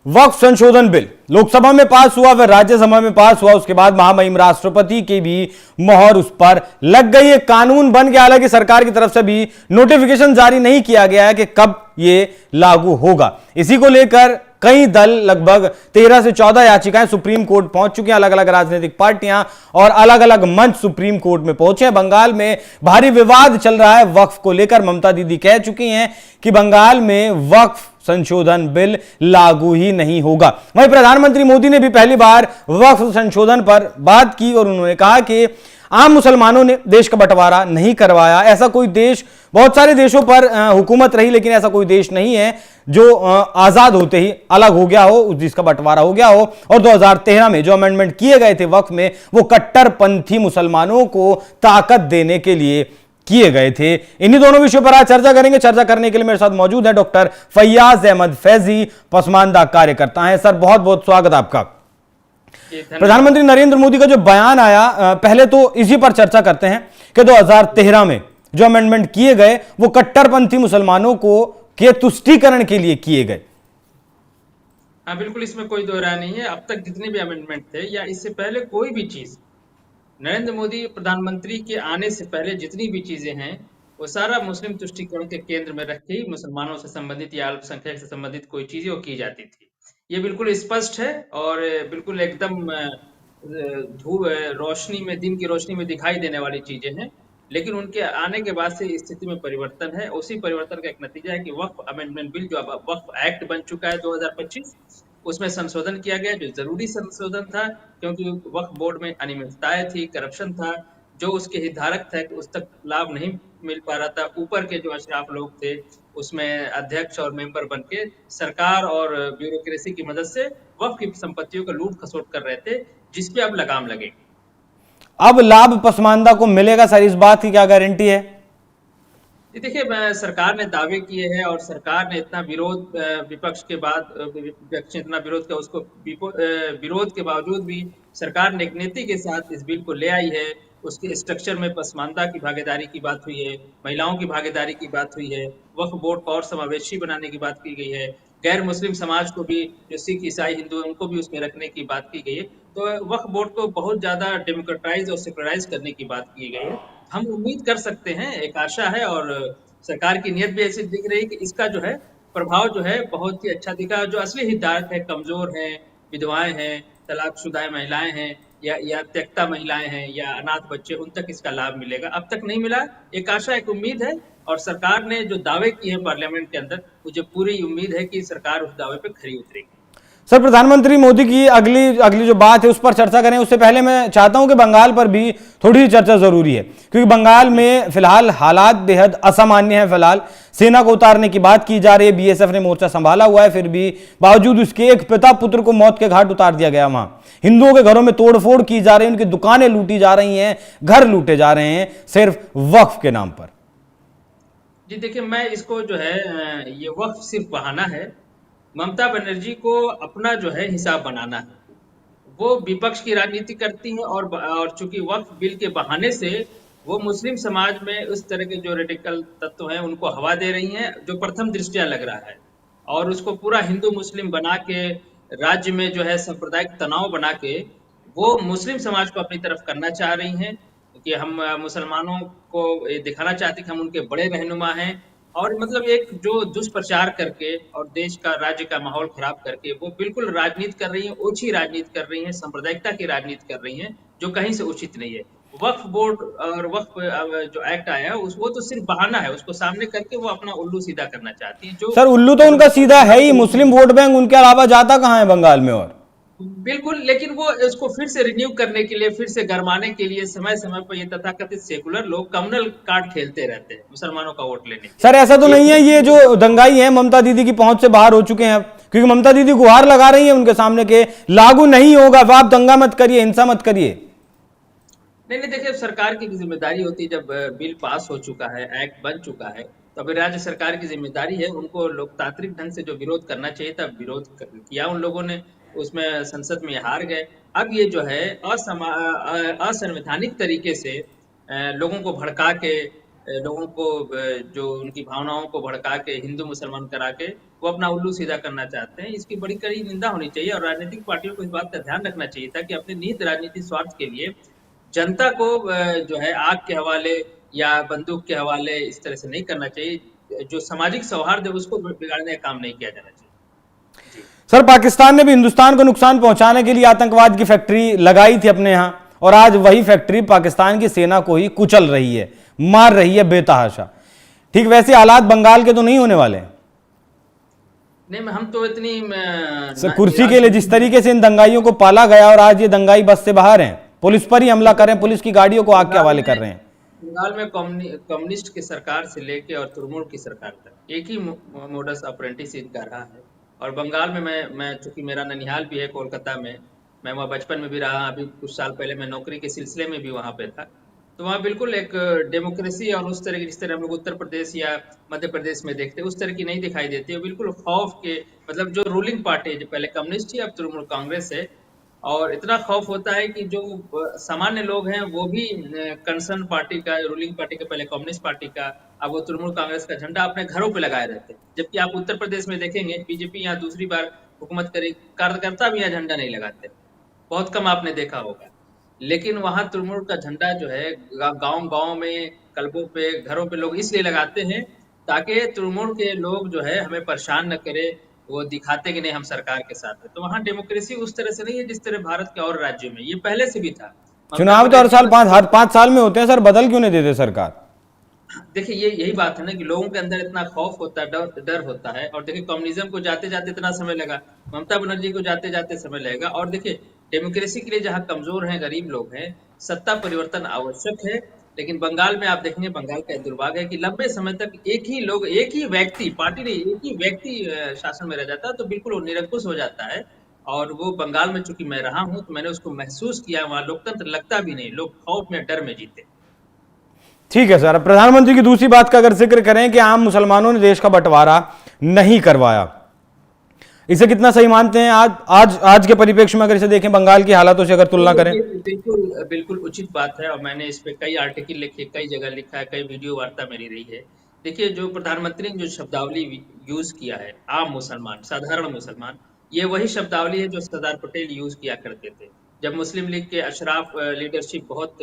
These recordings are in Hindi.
वक्फ संशोधन बिल लोकसभा में पास हुआ, फिर राज्यसभा में पास हुआ, उसके बाद महामहिम राष्ट्रपति की भी मोहर उस पर लग गई है, कानून बन गया। हालांकि सरकार की तरफ से भी नोटिफिकेशन जारी नहीं किया गया है कि कब ये लागू होगा। इसी को लेकर कई दल, लगभग 13 से 14 याचिकाएं सुप्रीम कोर्ट पहुंच चुकी हैं। अलग अलग राजनीतिक पार्टियां और अलग अलग मंच सुप्रीम कोर्ट में पहुंचे हैं। बंगाल में भारी विवाद चल रहा है वक्फ को लेकर। ममता दीदी कह चुकी हैं कि बंगाल में वक्फ संशोधन बिल लागू ही नहीं होगा। वहीं प्रधानमंत्री मोदी ने भी पहली बार वक्फ संशोधन पर बात की और उन्होंने कहा कि आम मुसलमानों ने देश का बंटवारा नहीं करवाया। ऐसा कोई देश, बहुत सारे देशों पर हुकूमत रही, लेकिन ऐसा कोई देश नहीं है जो आजाद होते ही अलग हो गया हो, जिसका बंटवारा हो गया हो। और 2013 में जो अमेंडमेंट किए गए थे वक्फ में, वो कट्टरपंथी मुसलमानों को ताकत देने के लिए किए गए थे। इन्हीं दोनों विषयों पर आज चर्चा करेंगे। चर्चा करने के लिए मेरे साथ मौजूद है डॉक्टर फैयाज अहमद फैजी, पसमानदा कार्यकर्ता हैं। सर, बहुत बहुत स्वागत आपका। प्रधानमंत्री नरेंद्र मोदी का जो बयान आया, पहले तो इसी पर चर्चा करते हैं कि 2013 में जो अमेंडमेंट किए गए वो कट्टरपंथी मुसलमानों को के तुष्टीकरण के लिए किए गए। हाँ, बिल्कुल, इसमें कोई दो राय नहीं है। अब तक जितने भी अमेंडमेंट थे या इससे पहले कोई भी चीज, नरेंद्र मोदी प्रधानमंत्री के आने से पहले जितनी भी चीजें हैं, वो सारा मुस्लिम तुष्टीकरण के केंद्र में रख के ही मुसलमानों से संबंधित या अल्पसंख्यक से संबंधित कोई चीजें वो की जाती थी। ये बिल्कुल स्पष्ट है और बिल्कुल एकदम धूप रोशनी में, दिन की रोशनी में दिखाई देने वाली चीजें हैं। लेकिन उनके आने के बाद से स्थिति में परिवर्तन है। उसी परिवर्तन का एक नतीजा है कि वक्फ अमेंडमेंट बिल, जो अब वक्फ एक्ट बन चुका है 2025, उसमें संशोधन किया गया, जो जरूरी संशोधन था, क्योंकि वक्फ बोर्ड में अनियमितताएं थी, करप्शन था, जो उसके हितधारक थे उस तक लाभ नहीं मिल पा रहा था। ऊपर के जो अशराफ लोग थे उसमें अध्यक्ष और मेंबर बन के सरकार और ब्यूरोक्रेसी की मदद से वक्फ की संपत्तियों का लूट खसोट कर रहे थे, जिसपे अब लगाम लगेगी। अब लाभ पसमानदा को मिलेगा सर, इस बात की क्या गारंटी है? देखिए, सरकार ने दावे किए हैं और सरकार ने इतना विरोध, विपक्ष के बाद विपक्ष ने इतना विरोध किया, उसको विरोध के बावजूद भी सरकार ने एक नीति के साथ इस बिल को ले आई है। उसके स्ट्रक्चर में पसमानदा की भागीदारी की बात हुई है, महिलाओं की भागीदारी की बात हुई है, वक्फ बोर्ड को और समावेशी बनाने की बात की गई है, गैर मुस्लिम समाज को भी, जो सिख, ईसाई, हिंदू, उनको भी उसमें रखने की बात की गई है। तो वक्फ बोर्ड को बहुत ज्यादा डेमोक्रेटाइज और सेकुलराइज करने की बात की गई है। हम उम्मीद कर सकते हैं, एक आशा है और सरकार की नीयत भी ऐसी दिख रही है कि इसका जो है प्रभाव जो है बहुत ही अच्छा दिखा। जो असली हितधारक है, कमजोर हैं, विधवाएं हैं, तलाकशुदा महिलाएं हैं, या त्यक्ता महिलाएं हैं, या अनाथ बच्चे, उन तक इसका लाभ मिलेगा। अब तक नहीं मिला। एक आशा, एक उम्मीद है और सरकार ने जो दावे किए हैं पार्लियामेंट के अंदर, मुझे पूरी उम्मीद है कि सरकार उस दावे पे खरी उतरेगी। सर, प्रधानमंत्री मोदी की अगली अगली जो बात है उस पर चर्चा करें, उससे पहले मैं चाहता हूं कि बंगाल पर भी थोड़ी चर्चा जरूरी है, क्योंकि बंगाल में फिलहाल हालात बेहद असामान्य है। फिलहाल सेना को उतारने की बात की जा रही है, बीएसएफ ने मोर्चा संभाला हुआ है, फिर भी बावजूद उसके एक पिता पुत्र को मौत के घाट उतार दिया गया। वहां हिंदुओं के घरों में तोड़फोड़ की जा रही है, उनकी दुकानें लूटी जा रही हैं, घर लूटे जा रहे हैं, सिर्फ वक्फ के नाम पर। जी देखिए, मैं इसको जो है, ये वक्फ सिर्फ बहाना है। ममता बनर्जी को अपना जो है हिसाब बनाना है। वो विपक्ष की राजनीति करती हैं और चूंकि वक्फ बिल के बहाने से वो मुस्लिम समाज में उस तरह के जो रेडिकल तत्व हैं उनको हवा दे रही हैं, जो प्रथम दृष्टया लग रहा है, और उसको पूरा हिंदू मुस्लिम बना के, राज्य में जो है सांप्रदायिक तनाव बना के, वो मुस्लिम समाज को अपनी तरफ करना चाह रही हैं कि हम मुसलमानों को ये दिखाना चाहते हैं कि हम उनके बड़े रहनुमा हैं। और मतलब एक जो दुष्प्रचार करके और देश का, राज्य का माहौल खराब करके वो बिल्कुल राजनीति कर रही हैं, ओछी राजनीति कर रही हैं, सांप्रदायिकता की राजनीति कर रही हैं, जो कहीं से उचित नहीं है। वक्फ बोर्ड और वक्फ जो एक्ट आया है वो तो सिर्फ बहाना है, उसको सामने करके वो अपना उल्लू सीधा करना चाहती है। जो सर, उल्लू तो उनका सीधा है ही, मुस्लिम वोट बैंक उनके अलावा जाता कहां है बंगाल में? और बिल्कुल, लेकिन वो इसको फिर से रिन्यू करने के लिए, फिर से गरमाने के लिए समय समय पर ये तथाकथित सेकुलर लोग कम्युनल कार्ड खेलते रहते हैं मुसलमानों का वोट लेने के सर, ऐसा तो लिए। नहीं है ये जो दंगाई है ममता दीदी की पहुंच से बाहर हो चुके हैं अब? क्योंकि ममता दीदी गुहार लगा रही है उनके सामने के लागू नहीं होगा, अब आप दंगा मत करिए, हिंसा मत करिए। नहीं नहीं, देखिए, सरकार की भी जिम्मेदारी होती है। जब बिल पास हो चुका है, एक्ट बन चुका है, तो अभी राज्य सरकार की जिम्मेदारी है, उनको लोकतांत्रिक ढंग से जो विरोध करना चाहिए था किया उन लोगों ने, उसमें संसद में हार गए। अब ये जो है असंवैधानिक तरीके से लोगों को भड़का के लोगों को जो उनकी भावनाओं को भड़का के हिंदू मुसलमान करा के वो अपना उल्लू सीधा करना चाहते हैं। इसकी बड़ी कड़ी निंदा होनी चाहिए और राजनीतिक पार्टियों को इस बात का ध्यान रखना चाहिए था कि अपने निहित राजनीतिक स्वार्थ के लिए जनता को जो है आग के हवाले या बंदूक के हवाले इस तरह से नहीं करना चाहिए। जो सामाजिक सौहार्द है उसको बिगाड़ने का काम नहीं किया जाना चाहिए। जी। सर, पाकिस्तान ने भी हिंदुस्तान को नुकसान पहुंचाने के लिए आतंकवाद की फैक्ट्री लगाई थी अपने यहां, और आज वही फैक्ट्री पाकिस्तान की सेना को ही कुचल रही है, मार रही है बेतहाशा। ठीक वैसे हालात बंगाल के तो नहीं होने वाले हैं नहीं, हम तो इतनी सर। कुर्सी के लिए जिस तरीके से इन दंगाइयों को पाला गया और आज ये दंगाई बस से बाहर हैं, पुलिस पर ही हमला कर रहे हैं, पुलिस की गाड़ियों को आग के हवाले कर रहे हैं। बंगाल में कम्युनिस्ट की सरकार से लेके और तृणमूल की सरकार तक एक ही मोडस ऑपरेंडी इनका रहा है। और बंगाल में मैं चूंकि मेरा ननिहाल भी है कोलकाता में, मैं वहाँ बचपन में भी रहा, अभी कुछ साल पहले मैं नौकरी के सिलसिले में भी वहाँ पे था। तो वहाँ बिल्कुल एक डेमोक्रेसी और उस तरह की जिस तरह हम लोग उत्तर प्रदेश या मध्य प्रदेश में देखते हैं उस तरह की नहीं दिखाई देती है। बिल्कुल खौफ के मतलब जो रूलिंग पार्टी है, जो पहले कम्युनिस्ट थी अब तृणमूल कांग्रेस है, और इतना खौफ होता है कि जो सामान्य लोग हैं वो भी कंसर्न पार्टी का, रूलिंग पार्टी का, पहले कम्युनिस्ट पार्टी का, अब वो तृणमूल कांग्रेस का झंडा अपने घरों पे लगाए रहते हैं। जबकि आप उत्तर प्रदेश में देखेंगे बीजेपी यहाँ दूसरी बार हुकूमत करेगी, कार्यकर्ता भी यहाँ झंडा नहीं लगाते, बहुत कम आपने देखा होगा। लेकिन वहां तृणमूल का झंडा जो है गांव गांव में, कल्बों पे, घरों पे लोग इसलिए लगाते हैं ताकि तृणमूल के लोग जो है हमें परेशान न करे, वो दिखाते कि नहीं हम सरकार के साथ है। तो वहाँ डेमोक्रेसी उस तरह से नहीं है जिस तरह भारत के और राज्यों में, ये पहले से भी था। ममता चुनाव तो हर बनर्जी साल हर 5 साल में होते हैं सर, बदल क्यों नहीं देते सरकार? देखिए ये यही बात है ना कि लोगों के अंदर इतना खौफ होता है, डर होता है। और देखिए कम्युनिज्म को जाते जाते इतना समय लगा, ममता बनर्जी को जाते जाते समय लगेगा। और देखिए डेमोक्रेसी के लिए जहाँ कमजोर हैं, गरीब लोग हैं, सत्ता परिवर्तन आवश्यक है। लेकिन बंगाल में आप देखेंगे, बंगाल का दुर्भाग्य है कि लंबे समय तक एक ही लोग, एक ही व्यक्ति, पार्टी नहीं, एक ही व्यक्ति शासन में रह जाता है तो बिल्कुल वो निरंकुश हो जाता है। और वो बंगाल में चूंकि मैं रहा हूँ तो मैंने उसको महसूस किया, वहां लोकतंत्र लगता भी नहीं, लोग खौफ में, डर में जीते। ठीक है सर, अब प्रधानमंत्री की दूसरी बात का अगर जिक्र करें कि आम मुसलमानों ने देश का बंटवारा नहीं करवाया, इसे कितना सही मानते हैं? आज के परिप्रेक्ष्य में अगर इसे देखें, बंगाल की हालातों से अगर तुलना करें। बिल्कुल बिल्कुल उचित बात है और मैंने इस पे कई आर्टिकल लिखे, कई जगह लिखा है, कई वीडियो वार्ता मेरी रही है। देखिए जो प्रधानमंत्री ने जो शब्दावली यूज किया है, आम मुसलमान, साधारण मुसलमान, ये वही शब्दावली है जो सरदार पटेल यूज किया करते थे जब मुस्लिम लीग के अशराफ लीडरशिप बहुत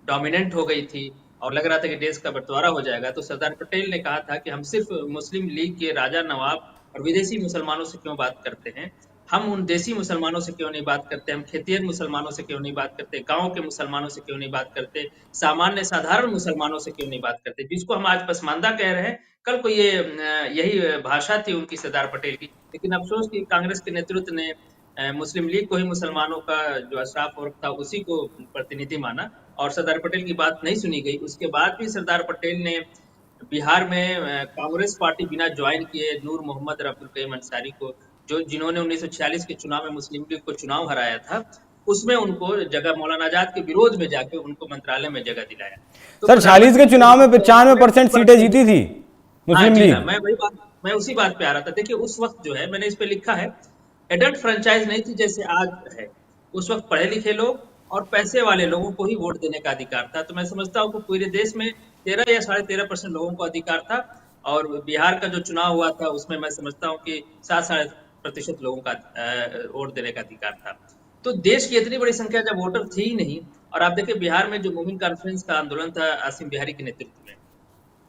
डोमिनेंट हो गई थी और लग रहा था कि देश का बंटवारा हो जाएगा। तो सरदार पटेल ने कहा था कि हम सिर्फ मुस्लिम लीग के राजा नवाब और विदेशी मुसलमानों से क्यों बात करते हैं, हम उन देसी मुसलमानों से क्यों नहीं बात करते, हम खेतिहर मुसलमानों से क्यों नहीं बात करते, गांव के मुसलमानों से क्यों नहीं बात करते, सामान्य साधारण मुसलमानों से क्यों नहीं बात करते, जिसको हम आज पसमानदा कह रहे हैं। कल को ये यही भाषा थी उनकी, सरदार पटेल की। लेकिन अफसोस कि कांग्रेस के नेतृत्व ने मुस्लिम लीग को ही मुसलमानों का जो अशराफ वर्ग था उसी को प्रतिनिधि माना और सरदार पटेल की बात नहीं सुनी गई। उसके बाद भी सरदार पटेल ने बिहार में कांग्रेस पार्टी बिना ज्वाइन किए नूर मोहम्मद और अब्दुल करीम अंसारी को, जो जिन्होंने 1946 के चुनाव में मुस्लिम लीग को चुनाव हराया था, उसमें उनको जगह, मौलाना आजाद के विरोध में जाके उनको मंत्रालय में जगह दिलाया। तो सर 46 के चुनाव में 95% सीटें जीती थी हाँ मुस्लिम जी, लीग। हाँ, मैं उसी बात पे आ रहा था। देखिए उस वक्त जो है, मैंने इस पे लिखा है, एडल्ट फ्रेंचाइज नहीं थी जैसे आज है। उस वक्त पढ़े लिखे लोग और पैसे वाले लोगों को ही वोट देने का अधिकार था। तो मैं समझता हूँ कि पूरे देश में 13 या 13.5% लोगों को अधिकार था। और बिहार का जो चुनाव हुआ था उसमें मैं समझता हूँ कि 7-7.5% लोगों का वोट देने का अधिकार था। तो देश की इतनी बड़ी संख्या जब वोटर थी ही नहीं। और आप देखिए बिहार में जो मूविंग कॉन्फ्रेंस का आंदोलन था आसिम बिहारी के नेतृत्व में,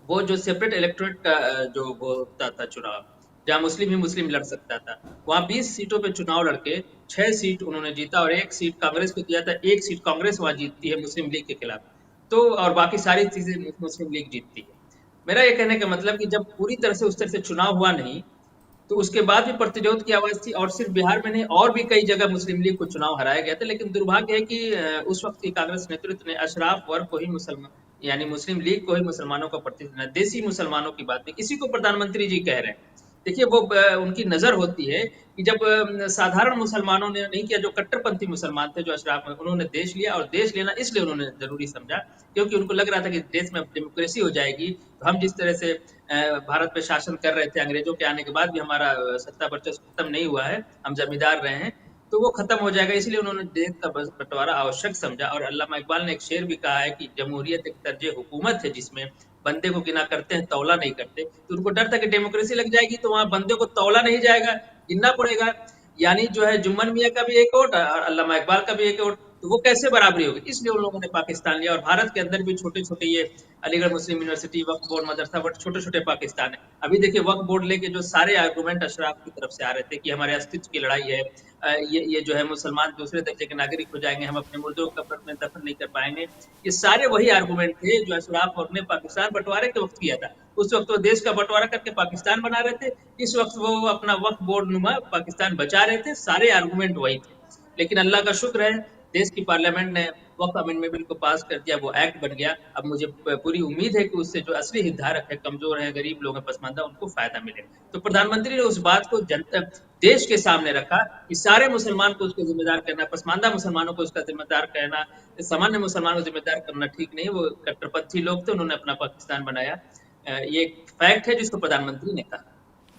वो जो सेपरेट इलेक्टोरेट का जो वो होता था चुनाव, जहाँ मुस्लिम ही मुस्लिम लड़ सकता था, वहाँ 20 सीटों पे चुनाव लड़के 6 सीट उन्होंने जीता और 1 सीट कांग्रेस को दिया था। 1 सीट कांग्रेस वहाँ जीतती है मुस्लिम लीग के खिलाफ। तो और बाकी सारी चीजें मुस्लिम लीग जीतती है। मेरा ये कहने का मतलब कि जब पूरी तरह से उस तरह से चुनाव हुआ नहीं, तो उसके बाद भी प्रतिरोध की आवाज थी। और सिर्फ बिहार में नहीं, और भी कई जगह मुस्लिम लीग को चुनाव हराया गया था। लेकिन दुर्भाग्य है कि उस वक्त की कांग्रेस नेतृत्व ने अशराफ वर्ग को ही मुसलमान, यानी मुस्लिम लीग को ही मुसलमानों का प्रतिनिधित्व, देसी मुसलमानों की बात नहीं, इसी को प्रधानमंत्री जी कह रहे हैं। देखिए वो उनकी नजर होती है कि जब साधारण मुसलमानों ने नहीं किया, जो कट्टरपंथी मुसलमान थे, जो अशराफ में, उन्होंने देश लिया। और देश लेना इसलिए उन्होंने जरूरी समझा क्योंकि उनको लग रहा था कि देश में डेमोक्रेसी हो जाएगी। तो हम जिस तरह से भारत पे शासन कर रहे थे अंग्रेजों के आने के बाद भी, हमारा सत्ता वर्चस्व खत्म नहीं हुआ है, हम जमींदार रहे हैं, तो वो खत्म हो जाएगा। इसलिए उन्होंने देश का बंटवारा आवश्यक समझा। और अल्लामा इकबाल ने एक शेर भी कहा है कि जमहूरियत एक तर्ज हुकूमत है जिसमें बंदे को गिना करते हैं, तौला नहीं करते। तो उनको डर था कि डेमोक्रेसी लग जाएगी तो वहां बंदे को तौला नहीं जाएगा, गिनना पड़ेगा। यानी जो है जुम्मन मियाँ का भी एक वोट और अल्लामा इकबाल का भी एक वोट, तो वो कैसे बराबरी होगी? इसलिए उन लोगों ने पाकिस्तान लिया। और भारत के अंदर भी छोटे छोटे ये अलीगढ़ मुस्लिम यूनिवर्सिटी, वक्फ बोर्ड, मदरसा बोर्ड, छोटे छोटे पाकिस्तान है। अभी देखिए वक्फ बोर्ड लेके जो सारे आर्गूमेंट अशराफ की तरफ से आ रहे थे कि हमारे अस्तित्व की लड़ाई है, ये जो है मुसलमान दूसरे दर्जे के नागरिक हो जाएंगे, हम अपने मुर्दों को कब्र में दफन नहीं कर पाएंगे, ये सारे वही आर्गूमेंट थे जो अशराफ और ने पाकिस्तान बंटवारे के वक्त किया था। उस वक्त वो देश का बंटवारा करके पाकिस्तान बना रहे थे, इस वक्त वो अपना वक्फ बोर्ड नुमा पाकिस्तान बचा रहे थे। सारे आर्गूमेंट वही थे, लेकिन अल्लाह का शुक्र है देश की पार्लियामेंट ने वक्फ अमेंडमेंट बिल को पास कर दिया, वो एक्ट बन गया। अब मुझे पूरी उम्मीद है कि उससे जो असली हितधारक है, कमजोर है, गरीब लोग हैं, पसमानदा, उनको फायदा मिलेगा। तो प्रधानमंत्री ने उस बात को जनता देश के सामने रखा कि सारे मुसलमान को उसको जिम्मेदार करना, पसमानदा मुसलमानों को उसका जिम्मेदार करना, सामान्य मुसलमानों को जिम्मेदार करना ठीक नहीं। वो कट्टरपंथी लोग थे, उन्होंने अपना पाकिस्तान बनाया। ये एक फैक्ट है जिसको प्रधानमंत्री ने कहा।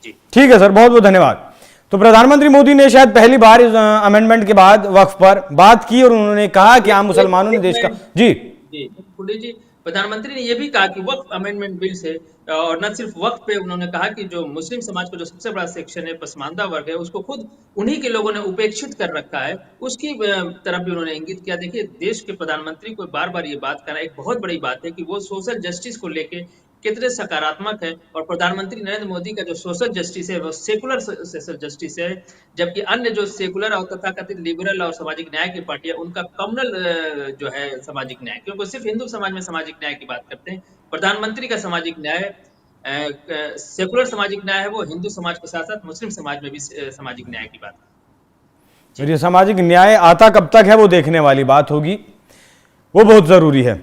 जी ठीक है सर, बहुत बहुत धन्यवाद। तो प्रधानमंत्री मोदी ने शायद पहली बार इस अमेंडमेंट के बाद वक्फ पर बात की और उन्होंने कहा कि आम मुसलमानों ने देश का जी पंडित जी, प्रधानमंत्री ने यह भी कहा कि वक्फ अमेंडमेंट बिल से, और न सिर्फ वक्फ पे, उन्होंने कहा कि जो मुस्लिम समाज का जो सबसे बड़ा सेक्शन है, पसमानदा वर्ग है, उसको खुद उन्हीं के लोगों ने उपेक्षित कर रखा है, उसकी तरफ भी उन्होंने इंगित किया। देखिए देश के प्रधानमंत्री को बार बार ये बात करना एक बहुत बड़ी बात है कि वो सोशल जस्टिस को लेके कितने सकारात्मक है। और प्रधानमंत्री नरेंद्र मोदी का जो सोशल जस्टिस है वो सेकुलर सोशल जस्टिस है, जबकि अन्य जो सेकुलर और तथाकथित लिबरल और सामाजिक न्याय की पार्टी है उनका कम्युनल जो है सामाजिक न्याय, क्योंकि सिर्फ हिंदू समाज में सामाजिक न्याय की बात करते हैं। प्रधानमंत्री का सामाजिक न्याय सेकुलर सामाजिक न्याय है, वो हिंदू समाज के साथ साथ मुस्लिम समाज में भी सामाजिक न्याय की बात। ये सामाजिक न्याय आता कब तक है वो देखने वाली बात होगी, वो बहुत जरूरी है।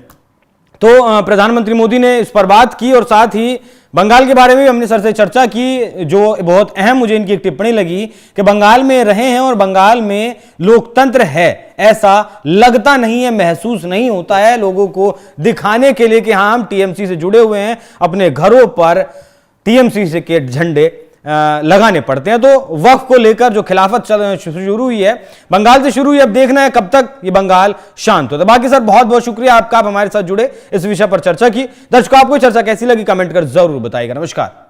तो प्रधानमंत्री मोदी ने इस पर बात की और साथ ही बंगाल के बारे में भी हमने सर से चर्चा की, जो बहुत अहम मुझे इनकी एक टिप्पणी लगी कि बंगाल में रहे हैं और बंगाल में लोकतंत्र है ऐसा लगता नहीं है, महसूस नहीं होता है, लोगों को दिखाने के लिए कि हाँ हम टीएमसी से जुड़े हुए हैं, अपने घरों पर टीएमसी से के झंडे लगाने पड़ते हैं। तो वक्फ को लेकर जो खिलाफत शुरू हुई है बंगाल से शुरू हुई, अब देखना है कब तक ये बंगाल शांत होता है। बाकी सर बहुत बहुत शुक्रिया आपका, आप हमारे साथ जुड़े, इस विषय पर चर्चा की। दर्शकों आपको चर्चा कैसी लगी कमेंट कर जरूर बताइएगा। नमस्कार।